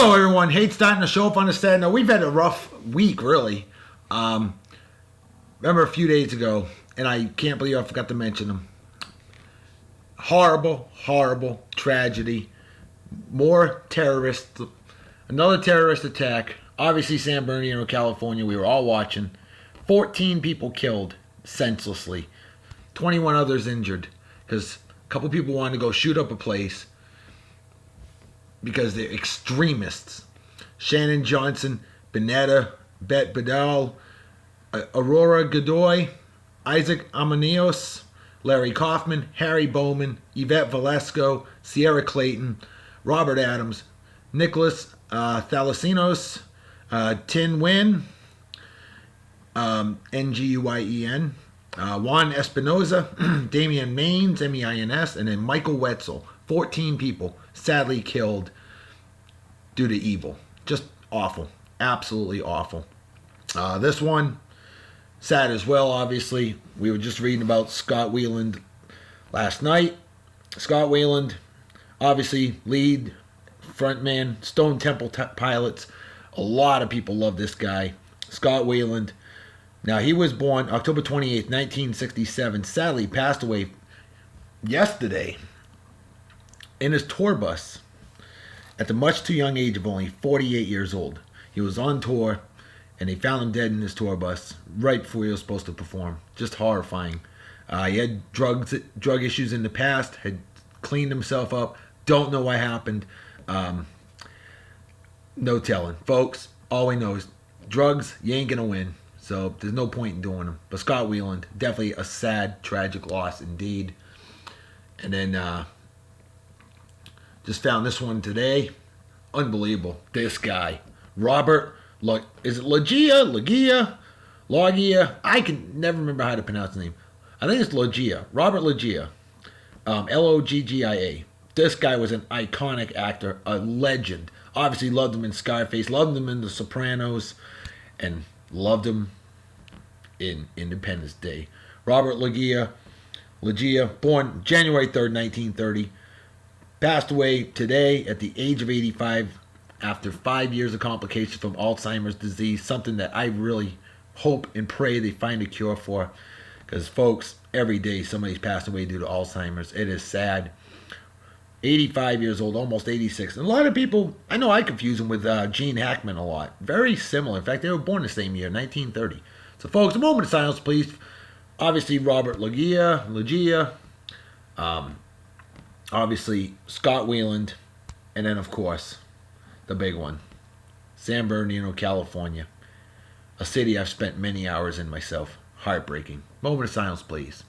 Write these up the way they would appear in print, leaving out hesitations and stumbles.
Hello, everyone. Hate starting the show off on a sad note. We've had a rough week, really. Remember a few days ago, and I can't believe I forgot to mention them. Horrible, horrible tragedy. More terrorists. Another terrorist attack. Obviously, San Bernardino, California. We were all watching. 14 people killed senselessly. 21 others injured. Because a couple people wanted to go shoot up a place. Because they're extremists. Shannon Johnson, Benetta, Bet Badal, Aurora Godoy, Isaac Amanios, Larry Kaufman, Harry Bowman, Yvette Velasco, Sierra Clayton, Robert Adams, Nicholas Thalasinos, Tin Nguyen, Nguyen, Juan Espinoza, Damian Maines, Meins, and then Michael Wetzel. 14 people sadly killed due to evil. Just awful. Absolutely awful. This one, sad as well, obviously. We were just reading about Scott Weiland last night. Scott Weiland, obviously lead frontman, Stone Temple Pilots. A lot of people love this guy. Scott Weiland. Now, he was born October 28th, 1967. Sadly, passed away yesterday in his tour bus at the much too young age of only 48 years old. He was on tour, and they found him dead in his tour bus right before he was supposed to perform. Just horrifying. He had drug issues in the past, had cleaned himself up. Don't know what happened. No telling. Folks, all we know is drugs, you ain't going to win. So there's no point in doing them. But Scott Weiland, definitely a sad, tragic loss indeed. And then just found this one today. Unbelievable. This guy. Robert, is it Loggia? I can never remember how to pronounce the name. I think it's Loggia. Robert Loggia. Loggia. This guy was an iconic actor, a legend. Obviously loved him in Scarface, loved him in The Sopranos, and loved him in Independence Day. Robert Loggia, born January 3rd, 1930. Passed away today at the age of 85 after 5 years of complications from Alzheimer's disease, something that I really hope and pray they find a cure for. Because, folks, every day somebody's passed away due to Alzheimer's. It is sad. 85 years old, almost 86. And a lot of people, I know I confuse him with Gene Hackman a lot. Very similar. In fact, they were born the same year, 1930. So, folks, a moment of silence, please. Obviously, Robert Loggia. Obviously, Scott Weiland, and then, of course, the big one, San Bernardino, California, a city I've spent many hours in myself. Heartbreaking. Moment of silence, please.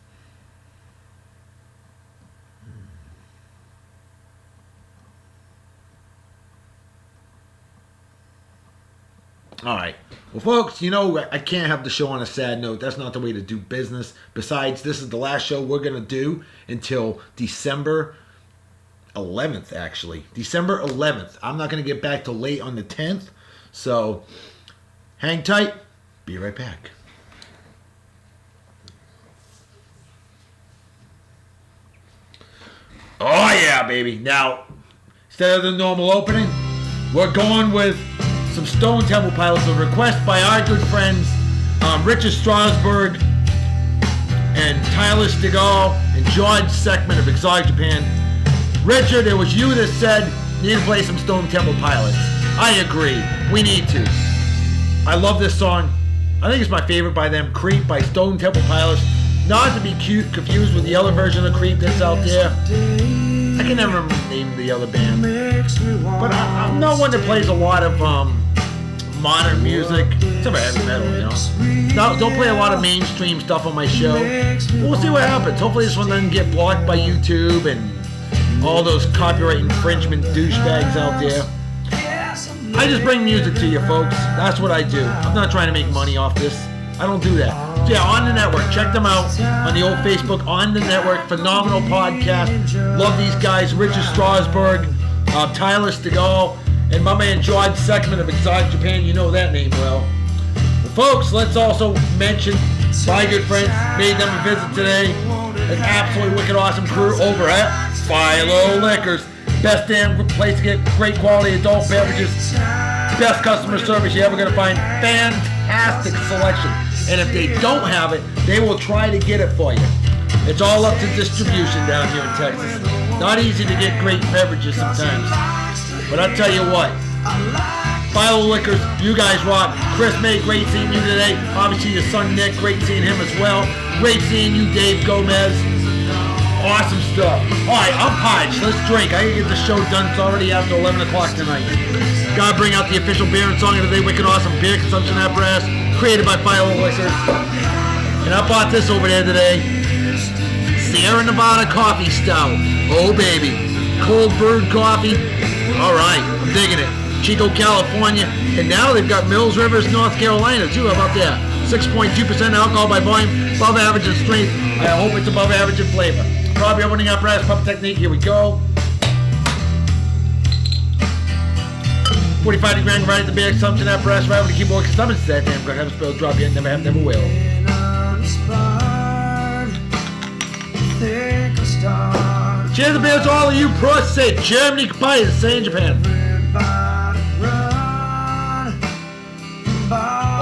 All right. Well, folks, you know, I can't have the show on a sad note. That's not the way to do business. Besides, this is the last show we're going to do until December 11th, actually. December 11th. I'm not going to get back till late on the 10th. So, hang tight. Be right back. Oh, yeah, baby. Now, instead of the normal opening, we're going with some Stone Temple Pilots, a request by our good friends Richard Strasberg and Tyler Stegall and George Seckman of Exotic Japan. Richard, it was you that said you need to play some Stone Temple Pilots. I agree. We need to. I love this song. I think it's my favorite by them, Creep by Stone Temple Pilots. Not to be confused with the other version of Creep that's out there. I can never remember the name of the other band. But I'm not one that plays a lot of modern music, except for heavy metal, you know. No, don't play a lot of mainstream stuff on my show. We'll see what happens. Hopefully this one doesn't get blocked by YouTube and all those copyright infringement douchebags out there. I just bring music to you, folks. That's what I do. I'm not trying to make money off this. I don't do that. So yeah, On the Network. Check them out on the old Facebook. On the Network. Phenomenal podcast. Love these guys. Richard Strasberg, Tyler Stegall, and my man George Seckman of Exotic Japan. You know that name well. Well, folks, let's also mention my good friends made them a visit today. An absolutely wicked awesome crew over at FILO Liquors. Best damn place to get great quality adult beverages. Best customer service you're ever going to find. Fantastic selection. And if they don't have it, they will try to get it for you. It's all up to distribution down here in Texas. Not easy to get great beverages sometimes. But I'll tell you what. FILO Liquors, you guys rock. Chris May, great seeing you today. Obviously your son Nick, great seeing him as well. Great seeing you, Dave Gomez. Awesome stuff. Alright, I'm parched. Let's drink. I gotta get the show done. It's already after 11 o'clock tonight. Gotta bring out the official beer and song of the day. Wicked awesome beer consumption apparatus created by FILO Liquors. And I bought this over there today. Sierra Nevada Coffee Stout. Oh baby. Cold brewed coffee. Alright, I'm digging it. Chico, California. And now they've got Mills Rivers, North Carolina too. How about that? 6.2% alcohol by volume. Above average in strength. I hope it's above average in flavor. Probably opening apparatus, pump technique. Here we go. 45 degree right at the beer consumption apparatus. Right over the keyboard. Cause stomach's that damn good. Have a spill drop yet. Never have, never will. Cheers the beers to all of you. Prostate. Germany, Japan, say in Japan.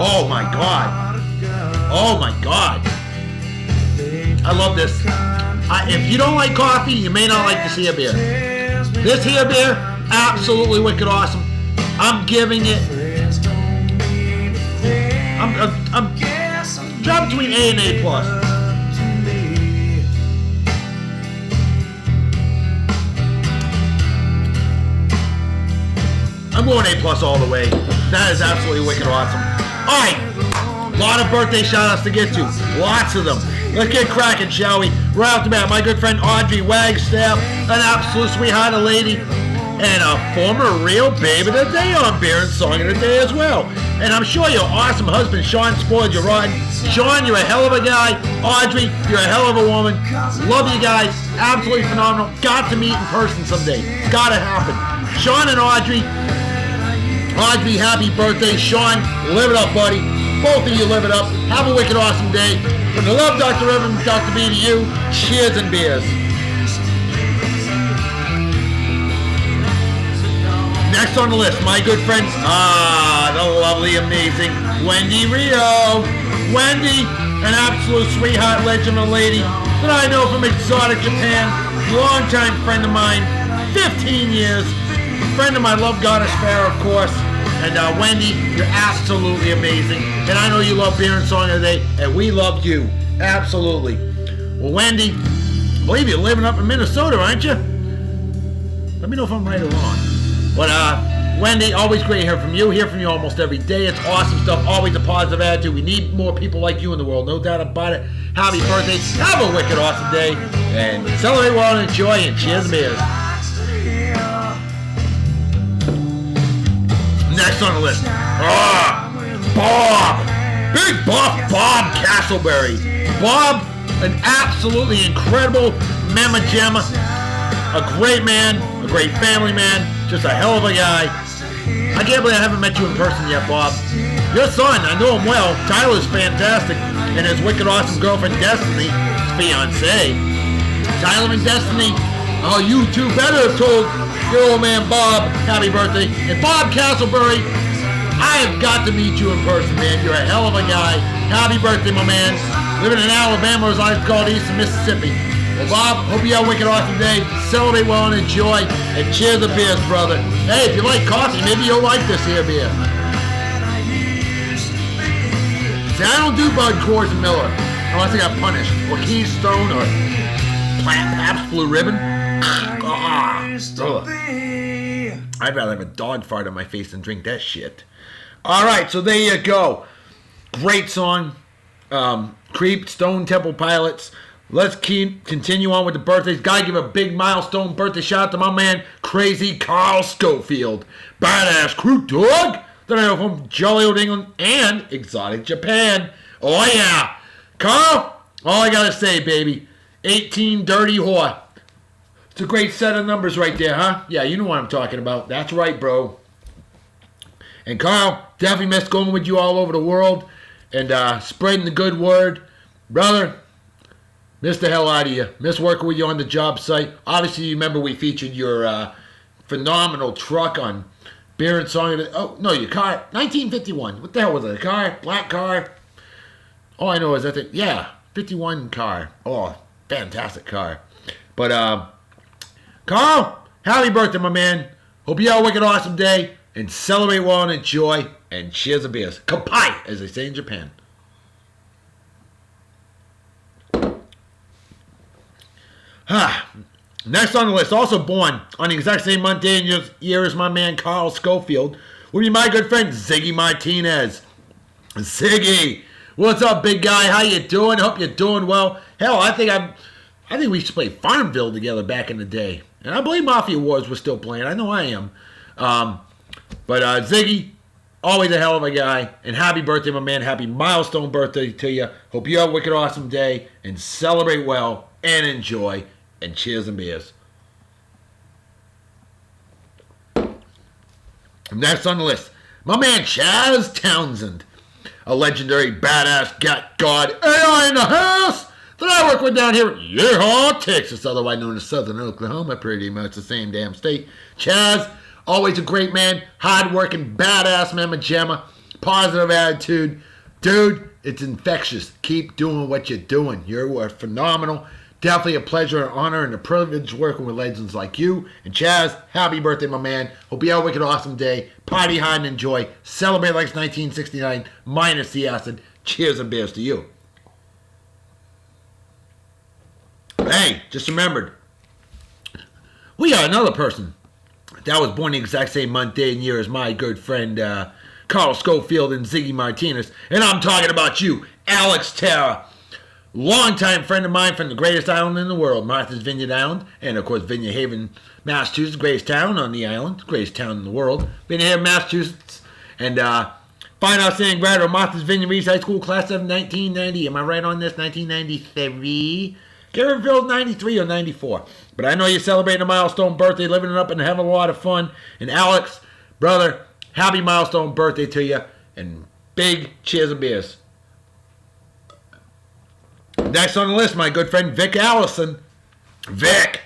Oh my God. Oh my God. I love this. If you don't like coffee, you may not like this here beer. This here beer, absolutely wicked awesome. I'm giving it. I'm dropping between A and A plus. I'm going A plus all the way. That is absolutely wicked awesome. All right, a lot of birthday shout outs to get to. Lots of them. Let's get cracking, shall we? Right off the bat, my good friend Audrey Wagstaff, an absolute sweetheart of lady, and a former real babe of the day on beer and song of the day as well. And I'm sure your awesome husband Sean spoiled your rotten. Sean, you're a hell of a guy. Audrey, you're a hell of a woman. Love you guys. Absolutely phenomenal. Got to meet in person someday. Gotta happen. Sean and Audrey. Audrey, happy birthday. Sean, live it up, buddy. Both of you live it up. Have a wicked awesome day. From the love, Dr. Reverend, Dr. B to you, cheers and beers. Next on the list, my good friends, the lovely, amazing Wendy Rio. Wendy, an absolute sweetheart, legend of a lady that I know from exotic Japan. Longtime friend of mine, 15 years. Friend of my love goddess Farrah, of course. And Wendy, you're absolutely amazing. And I know you love beer and song of the day, and we love you. Absolutely. Well, Wendy, I believe you're living up in Minnesota, aren't you? Let me know if I'm right or wrong. But Wendy, always great to hear from you. Hear from you almost every day. It's awesome stuff. Always a positive attitude. We need more people like you in the world. No doubt about it. Happy birthday. Have a wicked awesome day. And celebrate well and enjoy. And cheers, beers. Next on the list, Bob, big buff Bob Castleberry. Bob, an absolutely incredible mamma jamma, a great man, a great family man, just a hell of a guy. I can't believe I haven't met you in person yet, Bob. Your son, I know him well. Tyler's fantastic, and his wicked awesome girlfriend Destiny, his fiance. Tyler and Destiny, oh, you two better have told your old man Bob happy birthday. And Bob Castleberry, I have got to meet you in person, man. You're a hell of a guy. Happy birthday, my man. Living in Alabama, as I call it, Eastern Mississippi. Well, Bob, hope you have a wicked awesome day. Celebrate well and enjoy. And cheers the beers, brother. Hey, if you like coffee, maybe you'll like this here beer. See, I don't do Bud, Coors, and Miller unless I got punished. Or Keystone, or Pabst Blue Ribbon. I'd rather have a dog fart on my face than drink that shit. Alright, so there you go. Great song. Creep, Stone Temple Pilots. Let's continue on with the birthdays. Gotta give a big milestone birthday shout out to my man, Crazy Karl Schofield. Badass crew dog that I know from Jolly Old England and exotic Japan. Oh yeah. Karl, all I gotta say, baby, 18 dirty whore. It's a great set of numbers right there, huh? Yeah, you know what I'm talking about. That's right, bro. And Karl, definitely missed going with you all over the world and spreading the good word. Brother, missed the hell out of you. Missed working with you on the job site. Obviously, you remember we featured your phenomenal truck on Beer and Song. Oh, no, your car. 1951. What the hell was it? A car? Black car? All I know is that, yeah, 51 car. Oh, fantastic car. But, Karl, happy birthday, my man. Hope you have a wicked awesome day and celebrate well and enjoy. And cheers to beers. Kapai, as they say in Japan. Next on the list, also born on the exact same month, day, and year as my man Karl Schofield, will be my good friend Ziggy Martinez. Ziggy, what's up, big guy? How you doing? Hope you're doing well. Hell, I think we used to play Farmville together back in the day, and I believe Mafia Wars was still playing. I know I am. But Ziggy, always a hell of a guy, and happy birthday, my man. Happy milestone birthday to you. Hope you have a wicked awesome day and celebrate well and enjoy. And cheers and beers. Next on the list, my man Chaz Townsend, a legendary badass god AI in the house that I work with down here in Yeehaw, Texas, otherwise known as Southern Oklahoma, pretty much the same damn state. Chaz, always a great man, hard-working, badass mamma jamma, positive attitude. Dude, it's infectious. Keep doing what you're doing. You're phenomenal. Definitely a pleasure, an honor, and a privilege working with legends like you. And Chaz, happy birthday, my man. Hope you have a wicked awesome day. Party hard and enjoy. Celebrate like it's 1969, minus the acid. Cheers and beers to you. Hey, just remembered, we got another person that was born the exact same month, day, and year as my good friend Karl Schofield and Ziggy Martinez. And I'm talking about you, Alex Terra. Longtime friend of mine from the greatest island in the world, Martha's Vineyard Island, and of course Vineyard Haven, Massachusetts, greatest town on the island, greatest town in the world. Vineyard Haven, Massachusetts, and fine outstanding graduate of Martha's Vineyard East High School, class of 1990. Am I right on this? 1993? Can't remember if it was 93 or 94. But I know you're celebrating a milestone birthday, living it up and having a lot of fun. And Alex, brother, happy milestone birthday to you, and big cheers and beers. Next on the list, my good friend Vic Allison. Vic,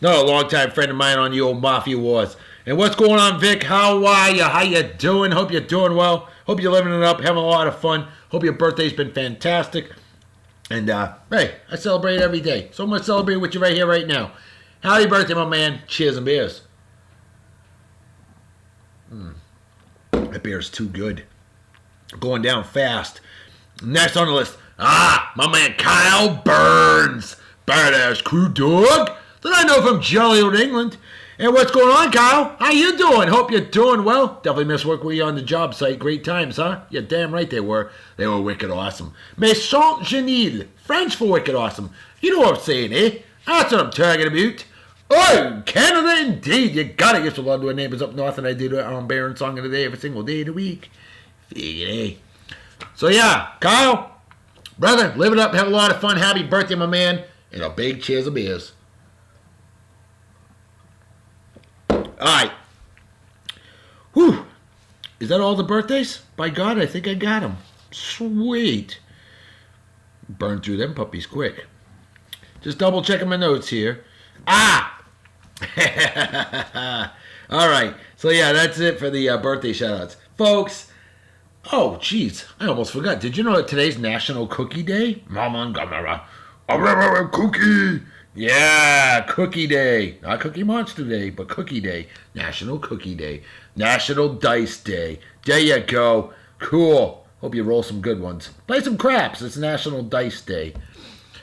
another longtime friend of mine on the old Mafia Wars. And what's going on, Vic? How are you? How you doing? Hope you're doing well. Hope you're living it up, having a lot of fun. Hope your birthday's been fantastic. And, hey, I celebrate every day. So I'm going to celebrate with you right here, right now. Happy birthday, my man. Cheers and beers. That beer is too good. Going down fast. Next on the list, my man Kyle Burns. Badass crew dog that I know from jolly old England. And what's going on, Kyle? How you doing? Hope you're doing well. Definitely missed working with you on the job site. Great times, huh? Yeah, damn right they were. They were wicked awesome. Maison Genil. French for wicked awesome. You know what I'm saying, eh? That's what I'm talking about. Oh, Canada indeed. You gotta give some love to our neighbors up north, and I do it on Bear and Song of the Day every single day of the week. Figure, eh? So yeah, Kyle, brother, live it up, have a lot of fun. Happy birthday, my man, and a big cheers of beers. Alright. Whew. Is that all the birthdays? By God, I think I got them. Sweet. Burn through them puppies quick. Just double checking my notes here. Alright. So yeah, that's it for the birthday shoutouts. Folks. Oh, jeez. I almost forgot. Did you know that today's National Cookie Day? Mama Gamera. Cookie. Yeah, Cookie Day. Not Cookie Monster Day, but Cookie Day. National Cookie Day. National Dice Day. There you go. Cool. Hope you roll some good ones. Play some craps. It's National Dice Day.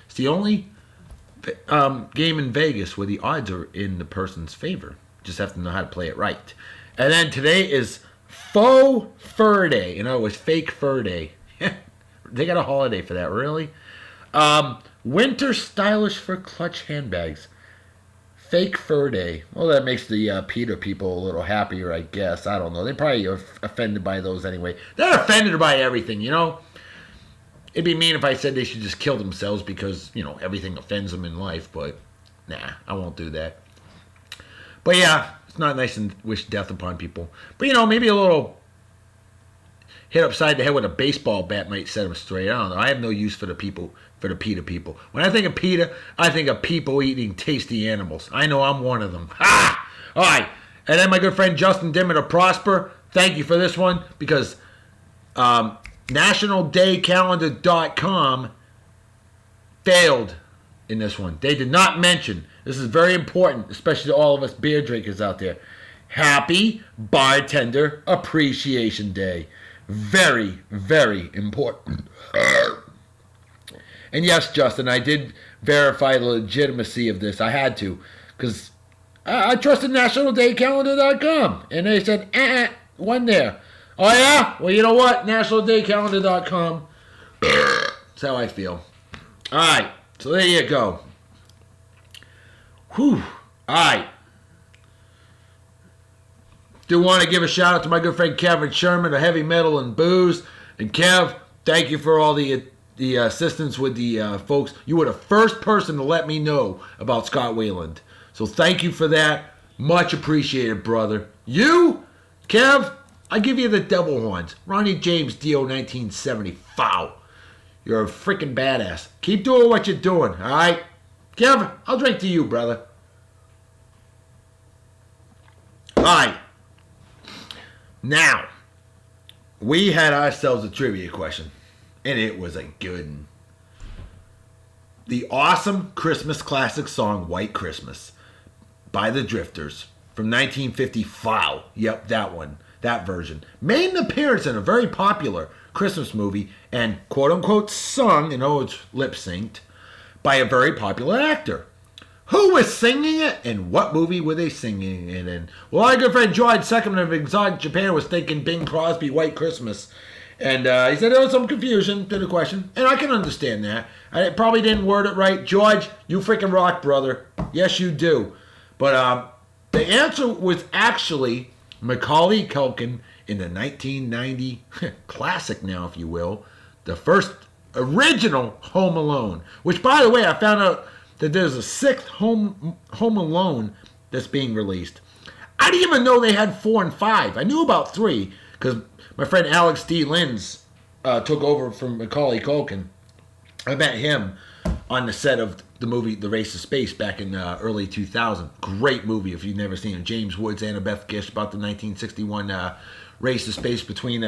It's the only game in Vegas where the odds are in the person's favor. Just have to know how to play it right. And then today is Faux Fur Day. In other words, Fake Fur Day. They got a holiday for that, really? Winter Stylish for Clutch Handbags. Fake Fur Day. Well, that makes the PETA people a little happier, I guess. I don't know. They probably are offended by those anyway. They're offended by everything, you know? It'd be mean if I said they should just kill themselves because, you know, everything offends them in life. But, nah, I won't do that. But, yeah, it's not nice to wish death upon people. But, you know, maybe a little hit upside the head with a baseball bat might set them straight. I don't know. I have no use for the people, for the PETA people. When I think of PETA, I think of people eating tasty animals. I know I'm one of them. Ha! All right. And then my good friend Justin Dimmer of Prosper. Thank you for this one because NationalDayCalendar.com failed in this one. They did not mention, this is very important, especially to all of us beer drinkers out there, Happy Bartender Appreciation Day. Very, very important. And yes, Justin, I did verify the legitimacy of this. I had to, because I trusted NationalDayCalendar.com. And they said, one there. Oh, yeah? Well, you know what? NationalDayCalendar.com. That's how I feel. All right. So there you go. Whew. All right. Do want to give a shout out to my good friend Kevin Sherman of Heavy Metal and Booze. And Kev, thank you for all the assistance with the folks. You were the first person to let me know about Scott Weiland. So thank you for that. Much appreciated, brother. You, Kev, I give you the double horns. Ronnie James, Dio 1970. Foul. You're a freaking badass. Keep doing what you're doing, all right? Kev, I'll drink to you, brother. All right. Now, we had ourselves a trivia question, and it was a good one. The awesome Christmas classic song, White Christmas, by the Drifters, from 1955. Yep, that one, that version. Made an appearance in a very popular Christmas movie, and quote-unquote sung, it's lip-synced, by a very popular actor. Who was singing it, and what movie were they singing it in? Well, our good friend George Second of Exotic Japan was thinking Bing Crosby, White Christmas. And he said there was some confusion to the question, and I can understand that. I probably didn't word it right. George, you freaking rock, brother. Yes, you do. But the answer was actually Macaulay Culkin in the 1990 classic now, if you will, the first original Home Alone, which, by the way, I found out that there's a sixth Home Alone that's being released. I didn't even know they had 4 and 5. I knew about 3 because my friend Alex D. Linz took over from Macaulay Culkin. I met him on the set of the movie The Race to Space back in early 2000. Great movie if you've never seen it. James Woods, Annabeth Gish, about the 1961 race to space between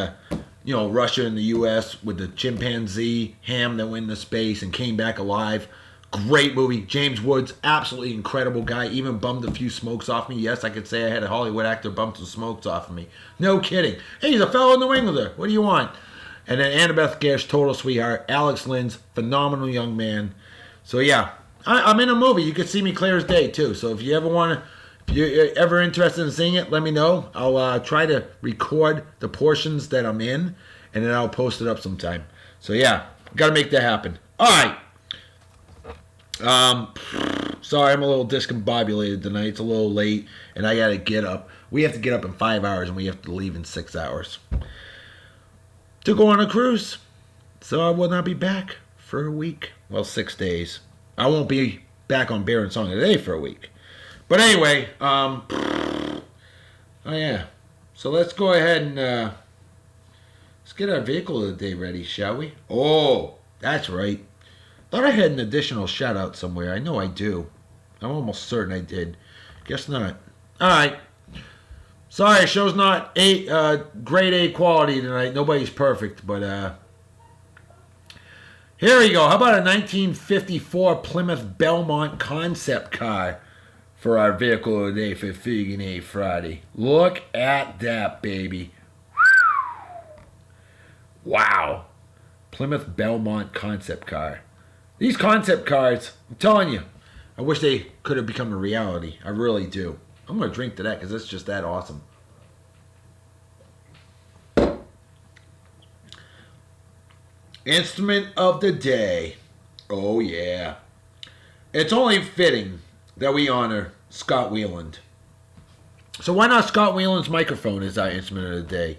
Russia and the U.S. with the chimpanzee ham that went into space and came back alive. Great movie. James Woods, absolutely incredible guy. Even bummed a few smokes off me. Yes, I could say I had a Hollywood actor bump some smokes off of me. No kidding. Hey, he's a fellow New Englander. What do you want? And then Annabeth Gish, total sweetheart. Alex Linz, phenomenal young man. So yeah, I'm in a movie. You can see me clear as day too. So if you ever if you're ever interested in seeing it, let me know. I'll try to record the portions that I'm in, and then I'll post it up sometime. So yeah, got to make that happen. All right. Sorry, I'm a little discombobulated tonight. It's a little late, and I gotta get up. We have to get up in 5 hours, and we have to leave in 6 hours to go on a cruise. So I will not be back for a week. Well, 6 days. I won't be back on Beer and Song today for a week. But anyway, oh yeah. So let's go ahead and let's get our vehicle of the day ready, shall we? Oh, that's right. Thought I had an additional shout out somewhere. I know I do. I'm almost certain I did. Guess not. Alright. Sorry, show's not grade A quality tonight. Nobody's perfect, but here we go. How about a 1954 Plymouth Belmont concept car for our vehicle of the day for Fig A Friday? Look at that, baby. Wow. Plymouth Belmont concept car. These concept cars, I'm telling you, I wish they could have become a reality. I really do. I'm going to drink to that because it's just that awesome. Instrument of the day. Oh, yeah. It's only fitting that we honor Scott Weiland. So why not Scott Weiland's microphone as our instrument of the day?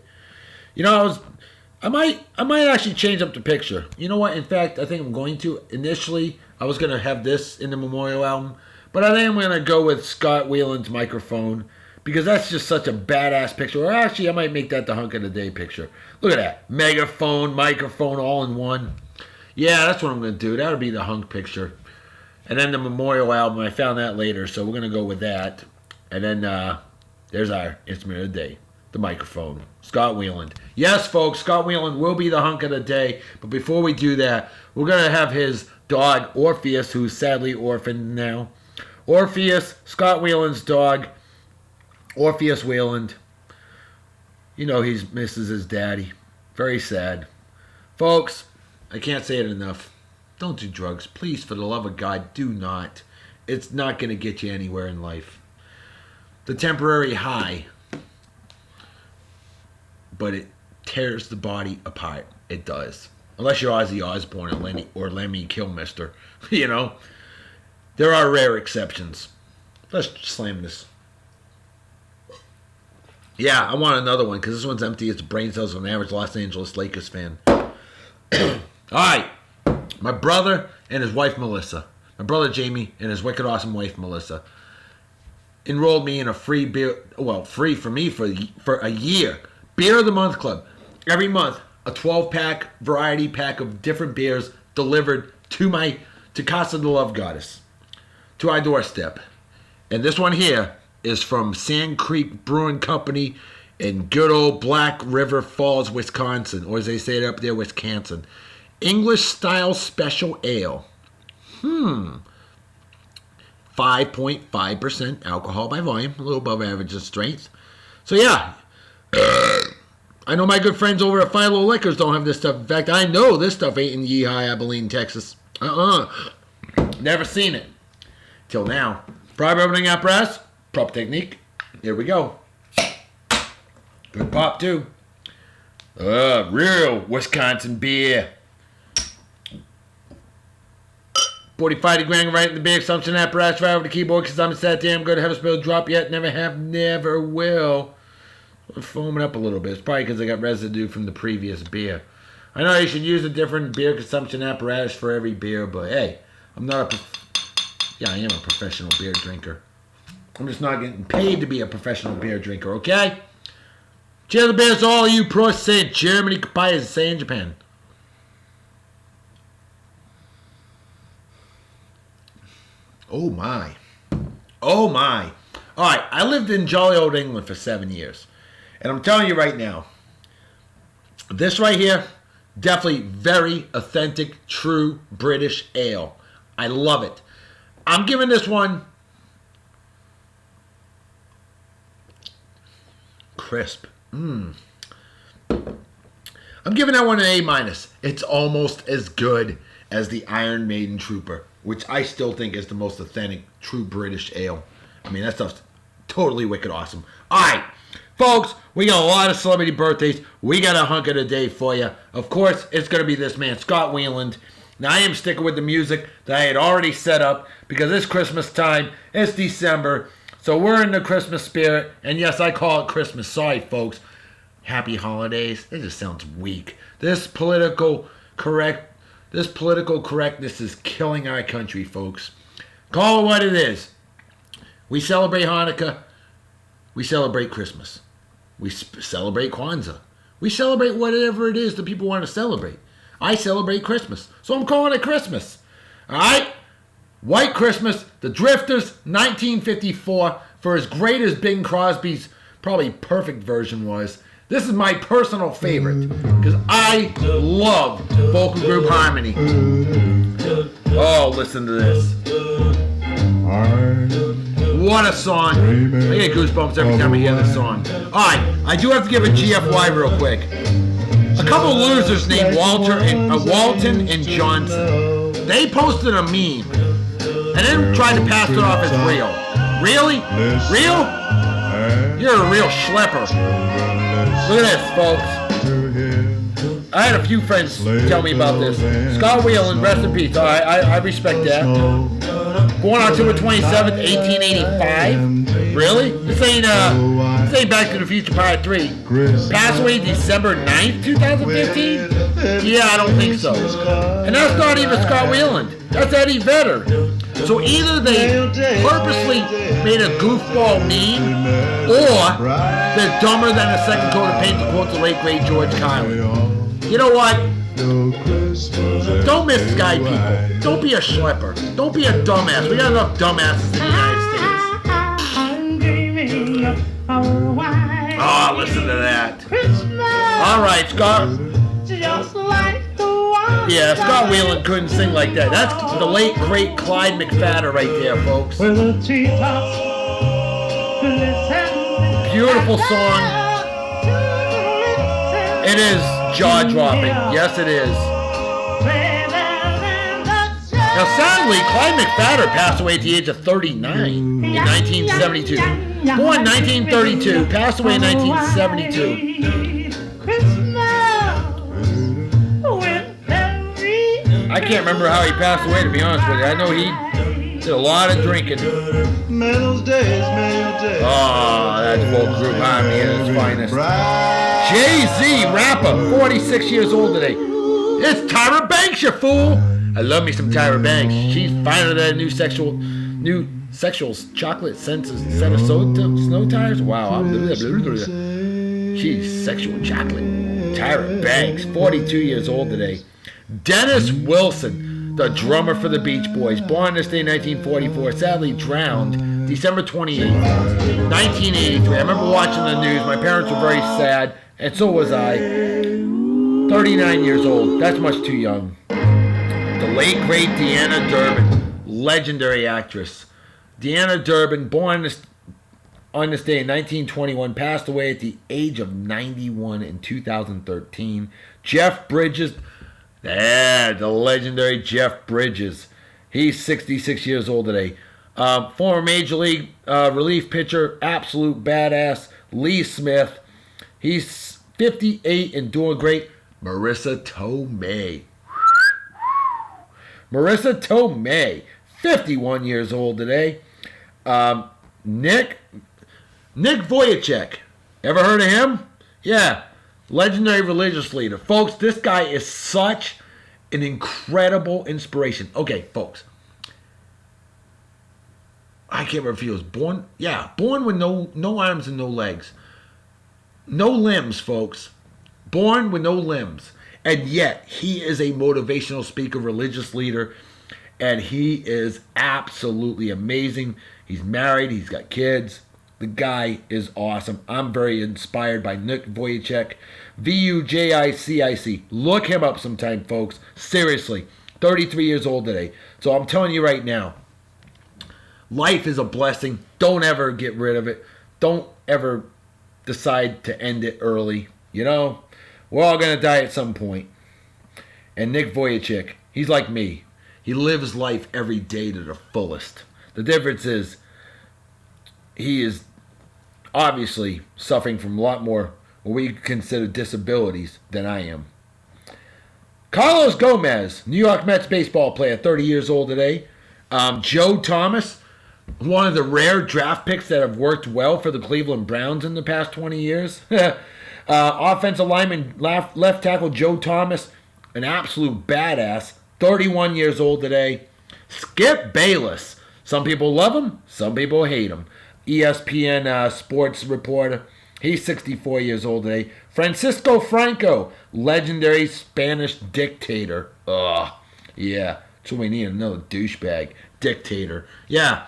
I might actually change up the picture. You know what? In fact, I think I'm going to. Initially, I was going to have this in the memorial album, but I think I'm going to go with Scott Weiland's microphone because that's just such a badass picture. Or actually, I might make that the hunk of the day picture. Look at that. Megaphone, microphone, all in one. Yeah, that's what I'm going to do. That'll be the hunk picture. And then the memorial album, I found that later, so we're going to go with that. And then there's our instrument of the day, the microphone, Scott Weiland. Yes, folks, Scott Weiland will be the hunk of the day. But before we do that, we're going to have his dog, Orpheus, who's sadly orphaned now. Orpheus, Scott Weiland's dog, Orpheus Weiland. You know he misses his daddy. Very sad. Folks, I can't say it enough. Don't do drugs. Please, for the love of God, do not. It's not going to get you anywhere in life. The temporary high, but it tears the body apart. It does. Unless you're Ozzy Osbourne or Lemmy Kilmister. You know? There are rare exceptions. Let's slam this. Yeah, I want another one because this one's empty. It's brain cells of an average Los Angeles Lakers fan. Alright. My brother and his wife Melissa. My brother Jamie and his wicked awesome wife Melissa enrolled me in a free beer, well, free for me for a year. Beer of the Month Club. Every month, a 12-pack variety pack of different beers delivered to Casa de Love Goddess, to our doorstep. And this one here is from Sand Creek Brewing Company in good old Black River Falls, Wisconsin, or as they say it up there, Wisconsin. English style special ale. 5.5% alcohol by volume, a little above average in strength. So yeah, I know my good friends over at FILO Liquors don't have this stuff. In fact, I know this stuff ain't in Yeehigh, Abilene, Texas. Never seen it. Till now. Proper opening apparatus, prop technique. Here we go. Good pop too. Real Wisconsin beer. 45 grand right in the beer consumption apparatus right over the keyboard because I'm that damn good. Have a spill drop yet. Never have, never will. I'm foaming up a little bit. It's probably because I got residue from the previous beer. I know you should use a different beer consumption apparatus for every beer, but hey, I'm not I am a professional beer drinker. I'm just not getting paid to be a professional beer drinker, okay? Cheers the beers to all of you pros say in Germany, goodbye as say in Japan. Oh my. Oh my. Alright, I lived in jolly old England for 7 years. And I'm telling you right now, this right here, definitely very authentic, true British ale. I love it. I'm giving this one crisp. I'm giving that one an A-. It's almost as good as the Iron Maiden Trooper, which I still think is the most authentic, true British ale. I mean, that stuff's totally wicked awesome. All right, folks, we got a lot of celebrity birthdays. We got a hunk of the day for you. Of course, it's going to be this man, Scott Weiland. Now, I am sticking with the music that I had already set up because it's Christmas time. It's December, so we're in the Christmas spirit. And yes, I call it Christmas. Sorry, folks. Happy holidays. It just sounds weak. This political correctness is killing our country, folks. Call it what it is. We celebrate Hanukkah. We celebrate Christmas. We celebrate Kwanzaa. We celebrate whatever it is that people want to celebrate. I celebrate Christmas, so I'm calling it Christmas. All right? White Christmas, The Drifters, 1954, for as great as Bing Crosby's probably perfect version was. This is my personal favorite because I love vocal group harmony. Oh, listen to this. What a song. I get goosebumps every time I hear this song. Alright, I do have to give a GFY real quick. A couple losers named Walton and Johnson. They posted a meme and then tried to pass it off as real. Really? Real? You're a real schlepper. Look at this, folks. I had a few friends tell me about this. Scott Weiland, rest in peace. I respect that. Born October 27th, 1885. Really? This ain't Back to the Future Part 3. Passed away December 9th, 2015? Yeah, I don't think so. And that's not even Scott Weiland. That's Eddie Vedder. So either they purposely made a goofball meme, or they're dumber than a second coat of paint, to quote the late great George Carlin. You know what? Don't misguide people. Don't be a schlepper. Don't be a dumbass. We got enough dumbasses in the United States. Oh, listen to that. All right, Scott. Yeah, Scott Weiland couldn't sing like that. That's the late, great Clyde McFadden right there, folks. Beautiful song. It is jaw-dropping. Yes, it is. Now, sadly, Clyde McFadden passed away at the age of 39 in 1972. Born 1932, passed away in 1972. I can't remember how he passed away, to be honest with you. I know he did a lot of drinking. Oh, that's vocal group harmony at its finest. Jay-Z, rapper, 46 years old today. It's Tyra Banks, you fool! I love me some Tyra Banks. She's finer than new sexuals, chocolate scent of snow tires. Wow, she's sexual chocolate. Tyra Banks, 42 years old today. Dennis Wilson, the drummer for the Beach Boys, born this day 1944, sadly drowned December 28, 1983. I remember watching the news. My parents were very sad, and so was I. 39 years old. That's much too young. The late, great Deanna Durbin, legendary actress. Deanna Durbin, born on this day in 1921, passed away at the age of 91 in 2013. Jeff Bridges, the legendary Jeff Bridges. He's 66 years old today. Former Major League relief pitcher, absolute badass, Lee Smith. He's 58 and doing great. Marissa Tomei. Marissa Tomei, 51 years old today. Nick Vujicic. Ever heard of him? Yeah. Legendary religious leader. Folks, this guy is such an incredible inspiration. Okay, folks. I can't remember if he was born. Yeah, born with no arms and no legs. No limbs, folks. Born with no limbs. And yet, he is a motivational speaker, religious leader, and he is absolutely amazing. He's married. He's got kids. The guy is awesome. I'm very inspired by Nick Vujicic. Vujicic. Look him up sometime, folks. Seriously. 33 years old today. So I'm telling you right now, life is a blessing. Don't ever get rid of it. Don't ever decide to end it early. You know, we're all going to die at some point. And Nick Vujicic, he's like me. He lives life every day to the fullest. The difference is he is obviously suffering from a lot more what we consider disabilities than I am. Carlos Gomez, New York Mets baseball player, 30 years old today. Joe Thomas, one of the rare draft picks that have worked well for the Cleveland Browns in the past 20 years. Offensive lineman, left tackle Joe Thomas, an absolute badass, 31 years old today. Skip Bayless. Some people love him, some people hate him. ESPN sports reporter. He's 64 years old today. Francisco Franco, legendary Spanish dictator. Yeah. So we need another douchebag. Dictator. Yeah.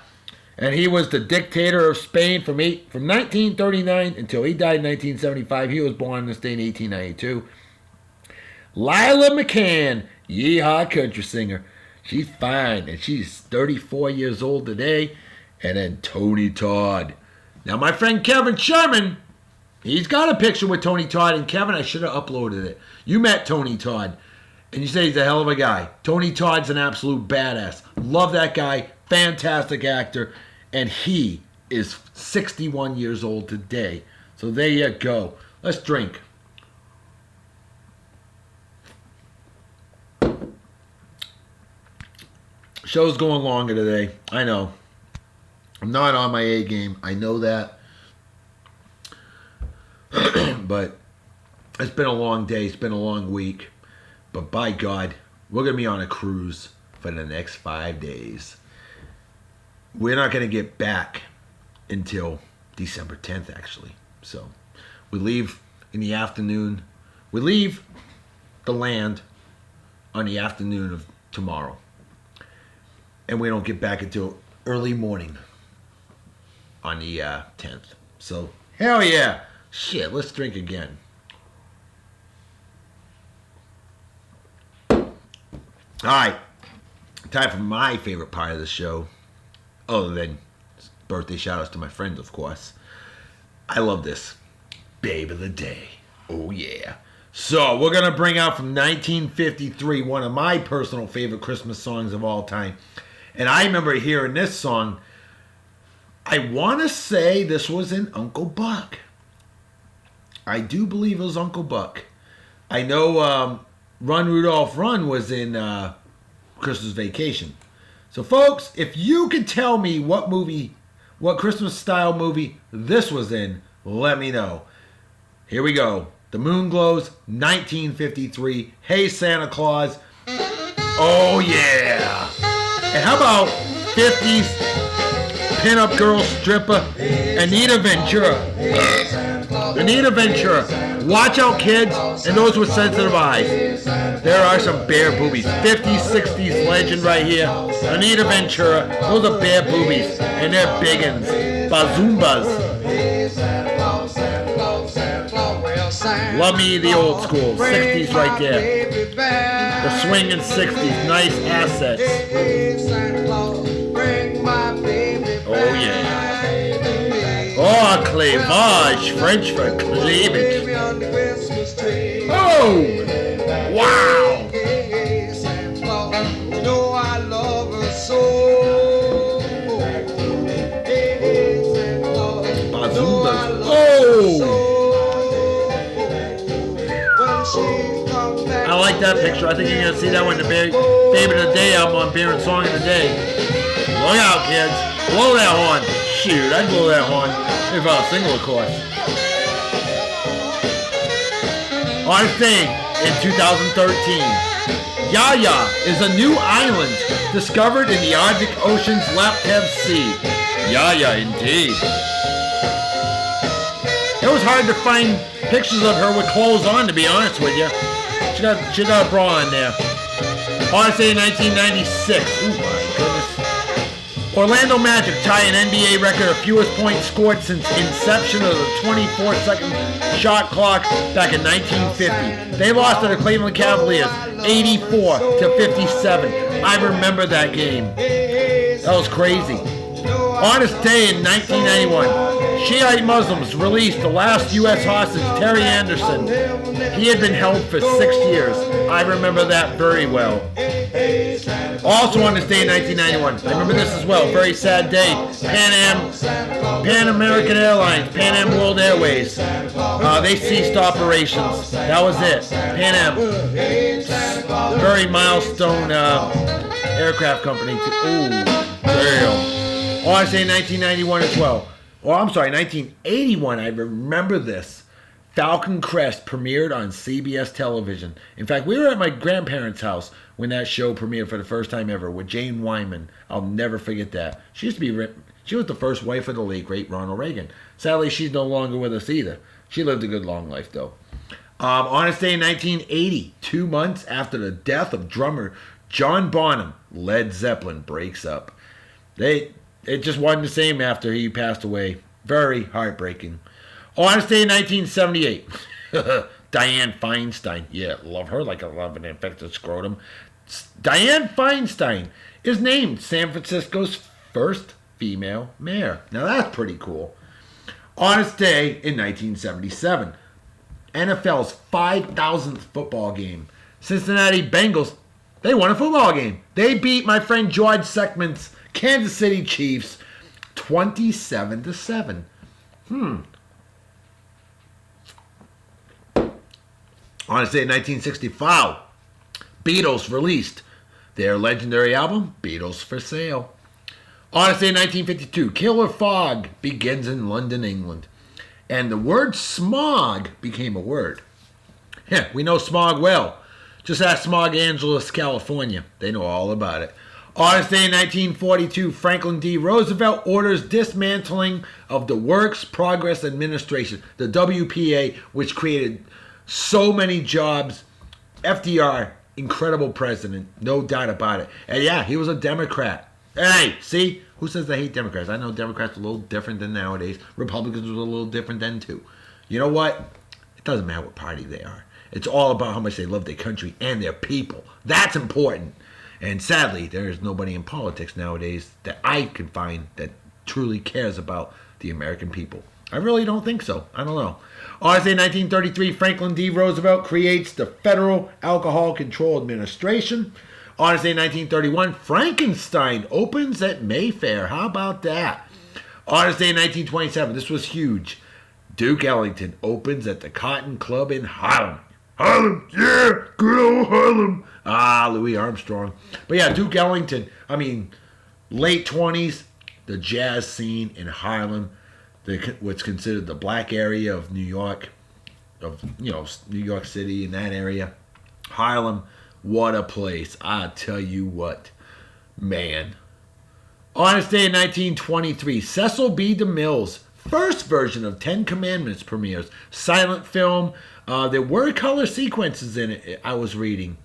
And he was the dictator of Spain from 1939 until he died in 1975. He was born on this day in 1892. Lila McCann, yeehaw country singer. She's fine, and she's 34 years old today. And then Tony Todd. Now, my friend Kevin Sherman, he's got a picture with Tony Todd. And Kevin, I should have uploaded it. You met Tony Todd, and you say he's a hell of a guy. Tony Todd's an absolute badass. Love that guy. Fantastic actor. And he is 61 years old today. So there you go. Let's drink. Show's going longer today. I know. I'm not on my A game. I know that. But it's been a long day. It's been a long week. But by God, we're going to be on a cruise for the next 5 days. We're not going to get back until December 10th, actually. So we leave in the afternoon. We leave the land on the afternoon of tomorrow. And we don't get back until early morning on the 10th. So Hell yeah. Shit, let's drink again. All right. Time for my favorite part of the show. Other than birthday shout-outs to my friends, of course. I love this. Babe of the Day. Oh, yeah. So, we're going to bring out from 1953 one of my personal favorite Christmas songs of all time. And I remember hearing this song. I want to say this was in Uncle Buck. I do believe it was Uncle Buck. I know Run, Rudolph, Run was in Christmas Vacation. So, folks, if you could tell me what Christmas-style movie this was in, let me know. Here we go. The Moonglows, 1953. Hey Santa Claus. Oh, yeah. And how about 50s pinup girl stripper, Anita Ventura. Anita Ventura. Watch out, kids, and those with sensitive eyes. There are some bare boobies. 50s, 60s legend right here. Anita Ventura. Those are bare boobies, and they're biggins. Bazoombas. Love me the old school. 60s right there. The swinging 60s. Nice assets. Oh, yeah. Oh, cleavage. French for cleavage. Oh! Wow! Bazoombas. Oh! I like that picture. I think you're going to see that one in the Baby of the Day album on Beer and Song of the Day. Look out, kids. Blow that horn. Shoot, I'd blow that horn if I was single, of course. On its day in 2013, Yaya is a new island discovered in the Arctic Ocean's Laptev Sea. Yaya, indeed. It was hard to find pictures of her with clothes on, to be honest with you. She got a bra on there. Honestly, in 1996. Oh my goodness. Orlando Magic tie an NBA record of fewest points scored since inception of the 24-second shot clock back in 1950. They lost to the Cleveland Cavaliers 84-57. I remember that game. That was crazy. On this day in 1991, Shiite Muslims released the last U.S. hostage, Terry Anderson. He had been held for 6 years. I remember that very well. Also on this day in 1991, I remember this as well, very sad day, Pan American Airlines, Pan Am World Airways, they ceased operations. That was it. Pan Am. Very milestone aircraft company. Ooh, damn. Oh, I say 1991 as well. Oh, I'm sorry, 1981. I remember this. Falcon Crest premiered on CBS television. In fact, we were at my grandparents' house when that show premiered for the first time ever with Jane Wyman. I'll never forget that. She was the first wife of the late great Ronald Reagan. Sadly, she's no longer with us either. She lived a good long life though. On this day in 1980, 2 months after the death of drummer John Bonham, Led Zeppelin breaks up. It just wasn't the same after he passed away. Very heartbreaking. On this day in 1978, Dianne Feinstein. Yeah, love her like I love an infected scrotum. Dianne Feinstein is named San Francisco's first female mayor. Now that's pretty cool. On this day in 1977, NFL's 5,000th football game. Cincinnati Bengals, they won a football game. They beat my friend George Seckman's Kansas City Chiefs 27-7. On this day in 1965, Beatles released their legendary album, Beatles for Sale. On this day in 1952, Killer Fog begins in London, England. And the word smog became a word. Yeah, we know smog well. Just ask Smog Angeles, California. They know all about it. On this day in 1942, Franklin D. Roosevelt orders dismantling of the Works Progress Administration, the WPA, which created so many jobs. FDR, incredible president, no doubt about it. And yeah, he was a Democrat. Hey, see? Who says they hate Democrats? I know Democrats are a little different than nowadays. Republicans are a little different then, too. You know what? It doesn't matter what party they are. It's all about how much they love their country and their people. That's important. And sadly, there is nobody in politics nowadays that I can find that truly cares about the American people. I really don't think so. I don't know. August 1933, Franklin D. Roosevelt creates the Federal Alcohol Control Administration. August 1931, Frankenstein opens at Mayfair. How about that? August 1927, this was huge. Duke Ellington opens at the Cotton Club in Harlem. Harlem, yeah, good old Harlem. Louis Armstrong. But yeah, Duke Ellington, late 20s, the jazz scene in Harlem, what's considered the black area of New York, New York City in that area. Harlem, what a place. I tell you what, man. August day 1923, Cecil B. DeMille's first version of 10 Commandments premieres. Silent film. There were color sequences in it, I was reading.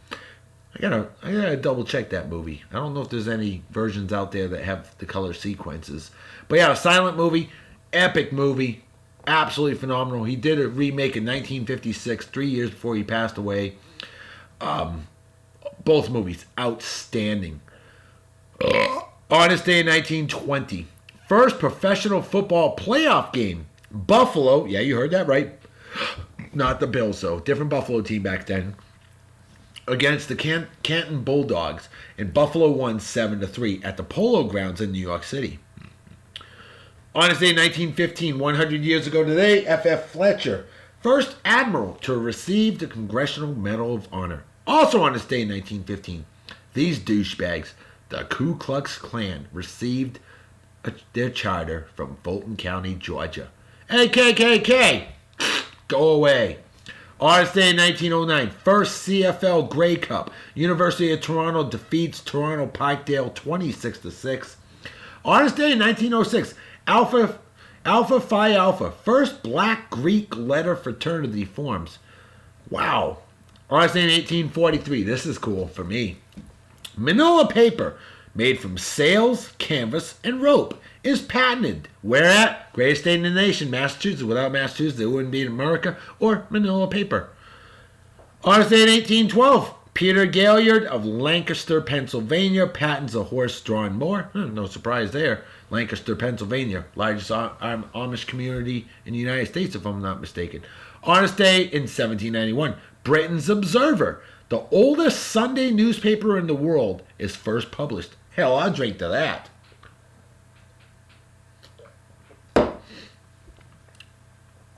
I gotta double check that movie. I don't know if there's any versions out there that have the color sequences. But yeah, a silent movie, epic movie, absolutely phenomenal. He did a remake in 1956, 3 years before he passed away. Both movies, outstanding. August day 1920, first professional football playoff game. Buffalo, yeah, you heard that right. Not the Bills, though. Different Buffalo team back then. Against the Canton Bulldogs. And Buffalo won 7-3 at the Polo Grounds in New York City. August day 1915, 100 years ago today, F.F. Fletcher, first admiral to receive the Congressional Medal of Honor. Also on this day in 1915, these douchebags, the Ku Klux Klan, received their charter from Fulton County, Georgia. Hey, KKK, go away. August day 1909, first CFL Grey Cup. University of Toronto defeats Toronto Parkdale 26-6. August day 1906, Alpha Phi Alpha, first Black Greek letter fraternity forms. Wow. August day 1843, this is cool for me. Manila paper, made from sails, canvas, and rope, is patented. Where at? Greatest state in the nation, Massachusetts. Without Massachusetts, it wouldn't be in America or Manila paper. August 8, 1812. Peter Galliard of Lancaster, Pennsylvania, patents a horse-drawn mower. No surprise there. Lancaster, Pennsylvania, largest Amish community in the United States, if I'm not mistaken. August day in 1791. Britain's Observer, the oldest Sunday newspaper in the world, is first published. Hell, I'll drink to that.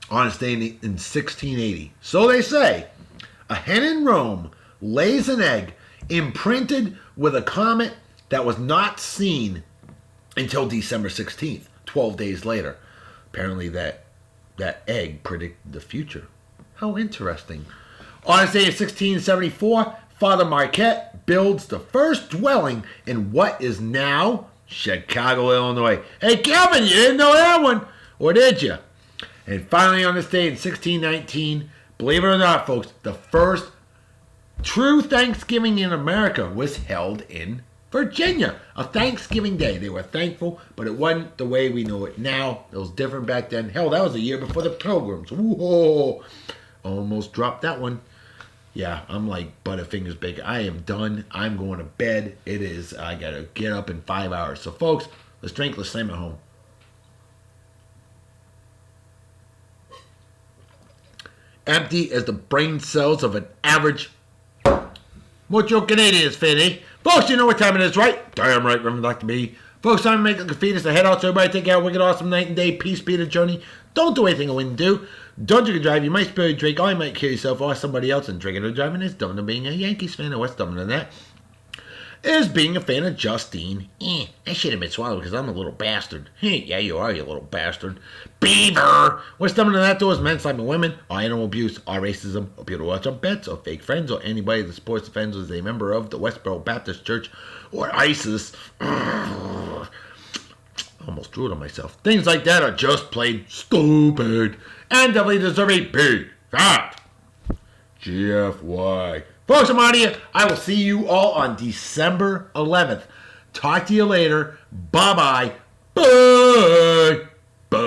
Honest day in 1680. So they say, a hen in Rome lays an egg imprinted with a comet that was not seen until December 16th, 12 days later. Apparently that egg predicted the future. How interesting. Honest day in 1674, Father Marquette builds the first dwelling in what is now Chicago, Illinois. Hey, Kevin, you didn't know that one, or did you? And finally, on this day in 1619, believe it or not, folks, the first true Thanksgiving in America was held in Virginia. A Thanksgiving Day. They were thankful, but it wasn't the way we know it now. It was different back then. Hell, that was a year before the Pilgrims. Whoa. Almost dropped that one. Yeah, I'm like Butterfingers Bacon. I am done. I'm going to bed. It is. I got to get up in 5 hours. So, folks, let's drink. Let's slam it home. Empty as the brain cells of an average Mucho Canadians fan, eh? Folks, you know what time it is, right? Damn right, Reverend Dr. B. Folks, I'm making the fetus to head out, so everybody take out a wicked awesome night and day. Peace be the journey. Don't do anything I wouldn't do. Don't drink and drive. You might spill your drink, or you might kill yourself or somebody else. And drinking or driving is dumber than being a Yankees fan. Or what's dumber than that? Is being a fan of Justine. I should have been swallowed because I'm a little bastard. Yeah, you are, you little bastard. Beaver! What's dumber than that, though, is men slapping women, or animal abuse, or racism, or people watch on bets, or fake friends, or anybody that supports the fans as a member of the Westboro Baptist Church, or ISIS. Almost drew it on myself. Things like that are just plain stupid, and definitely deserve a big fat GFY. Folks, I'm out of here. I will see you all on December 11th. Talk to you later. Bye-bye. Bye. Bye.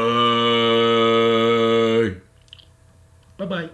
Bye-bye.